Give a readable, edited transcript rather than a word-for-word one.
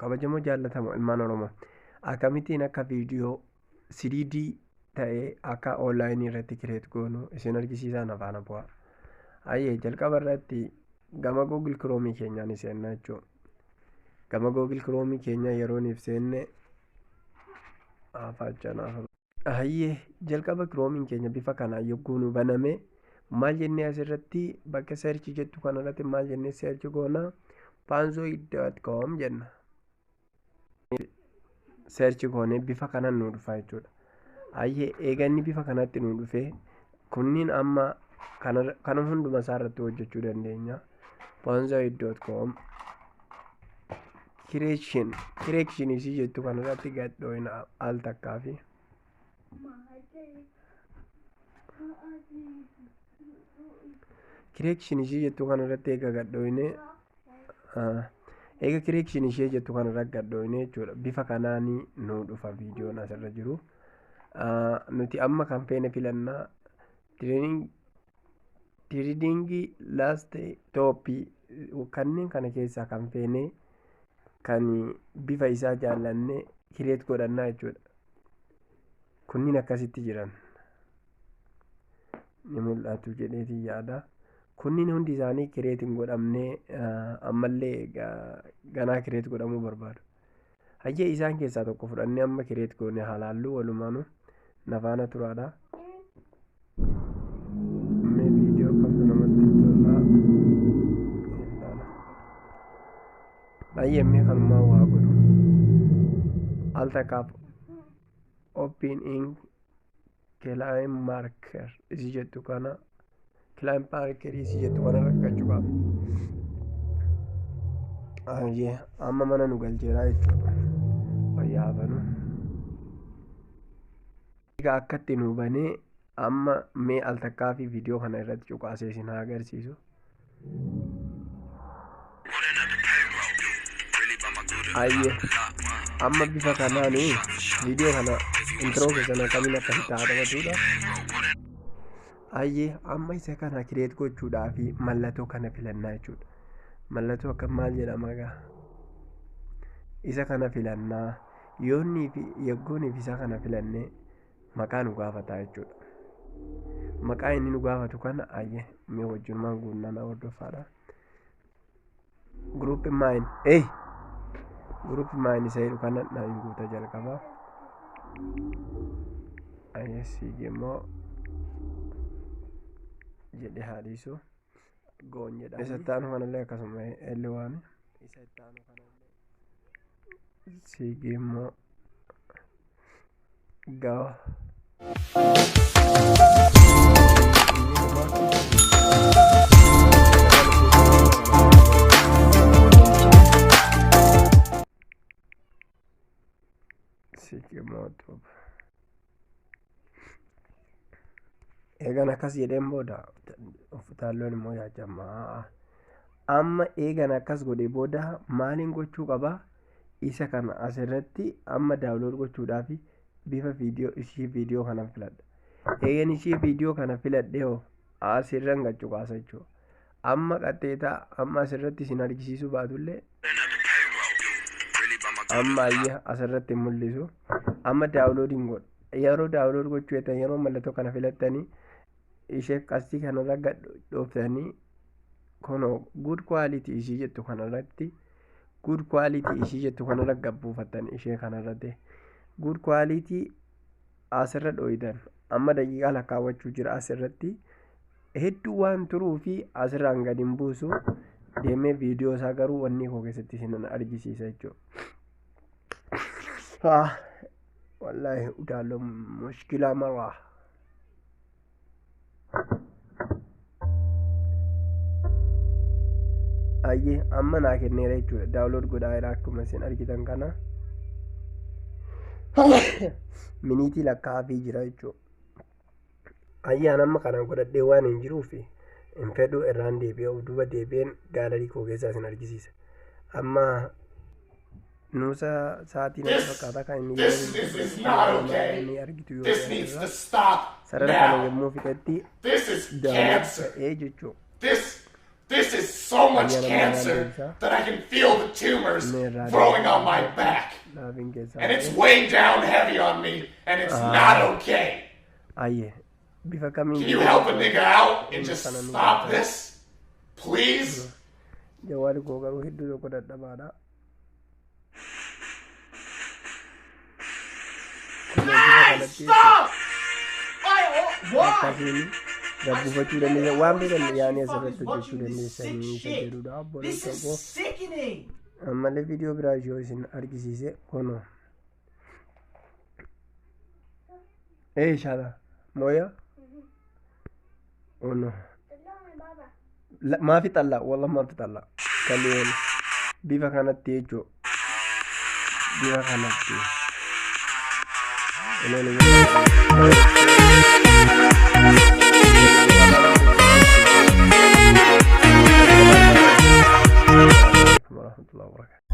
kabajamoo jaallatamoo ilmaan Oromoo akkamittiin akka viidiyoo 3D ta'ee akka onlaayinii irratti kireet goonu isin argisiisaan afaan bu'aa. Ayyee jalqaba irratti gama Google Chrome keenyaan seennaa jechuudha. Gama Google Chrome keenya yerooniif seenne ayyee jalqaba Chrome keenya bifa kanaan yogguu nu baname maal jennee asirratti bakka search jettu kanarratti maal jennee search goona panzoid.com jenna. Search goone bifa kanaan nu dhufa jechuudha. Ayyee eeganni bifa kanatti nu dhufe kunniin amma kana hunduma isaa irratti hojjechuu dandeenya. Panzoid.com kireekshin isii jettu kanarratti gadhooyina al takkaa fi kireekshin ishee jettu kanarratti eega gadhooyine eega kireekshin ishee jettu kanarratti gadhooyine jechuudha. Bifa kanaanii nu dhufa viidiyoon asirra jiru. Nuti amma kan feene filannaa tiriidingii laast tooppii kanneen kana keessaa kan feene kan bifa isaa jaallanne kireet godhannaa jechuudha. Kunniin akkasitti jiran ni mul'atu jedheetii yaada. Kunniin hundi isaanii kireet hin godhamne ammallee ganaa kireet godhamuu barbaadu. Hayyee isaan keessaa tokko fudhannee amma kireet goone halaalluu walumaanu nafaana turaadha. Viidiyoo kamtu namatti tola. Hayyee mee kanumaa waa godhu. Al takkaaf open in climb marker isi jettu kana climb marker isi jettu kana rakkachuu qaba. Ayyee amma mana nu galcheera jechuudha. Fayyaa banu. Egaa akkatti nu banee amma mee al takkaa fi viidiyoo kana irratti cuqaasee isin haa agarsiisu. Ayyee amma bifa kanaanii viidiyoo kana intro keessan akkamiin akkasitti haa taphatudha. Ayyee amma isa kana kireet gochuudhaa fi mallattoo kana filannaa jechuudha. Mallattoo akka maal jedhama egaa isa kana filannaa yoonnii fi yaggooniif isa kana filannee maqaa nu gaafata jechuudha. Maqaa inni nu gaafatu kana ayyee mee wajjumaan guunnana hordoffaadha. Group mine group mine isa jedhu kana naan guuta jalqaba. Ayyee siigimmoo jedhe haadhiisu goon jedha. Isa ittaanu kanallee akkasuma L1 isa ittaanu kanallee siigimmoo gawa. Eegan akkas jedheen booda taalloon immoo jaajamaa. Amma eegan akkas godhe booda maaliin gochuu qaba? Isa kana asirratti amma daawulood gochuudhaaf bifa viidiyoo kana filadha. Eegan ishee viidiyoo kana filadhe hoo asirran gachuqaasa jechuudha. Amma qaxxeetaa amma asirratti isin argisiisuu baatullee amma ayyee asirratti mul'isu. Amma daawuloodiin godha. Yeroo daawulood gochuu eetan yeroo mallattoo kana filattanii ishee qastii kanarra gadhooftanii kunoo good quality ishii jettu kanarratti good quality ishii jettu kanarra gabbuufattan ishee kanarratti good quality asirra dhooytan. Amma daqiiqaa lakkaawwachuu jira asirratti hedduu waan turuu fi asirraan gadi hin buusu deemee viidiyoo isaa garuu wanni koo keessatti isin argisiisa jechuudha. Wallahi udaaloo mushkilaa maraa. Ayyee amma naa kenneera jechuudha. Daawulood godhaa'eera akkuma isin argitan kana. Miniitii lakkaa'aafii jira jechuudha. Ayyaan amma kana godhadhee waan hin jiruuf hin fedhu irraan deebi'ee duuba deebi'een gaalarii koo keessaa isin argisiisa. Amma nuusa sa'aatii nama fakkaata kan inni argitu yoo sarara kana yommuu fixatti daawulood ta'ee jechuudha. This is so much cancer that I can feel the tumors growing on my back. And it's weighing down heavy on me, and it's not okay. Can you help a nigga out and just stop this? Please? Jawaari koo garuu hedduu tokko dadhabaadha. Hey, stop! Why? Akkasiin gabbifachuu dandeessa waan beekan yaanii asirratti hojjechuu dandeessanii isa jedhudha. This is sickening. Ammallee viidiyoo biraa yoo isin argisiise kunoo. Shaala mooya kunoo. Maafi xallaa walla maafi xallaa kaleen bifa kanatti jechuu bifa kanatti. Warahmatullahi wabarakatuh.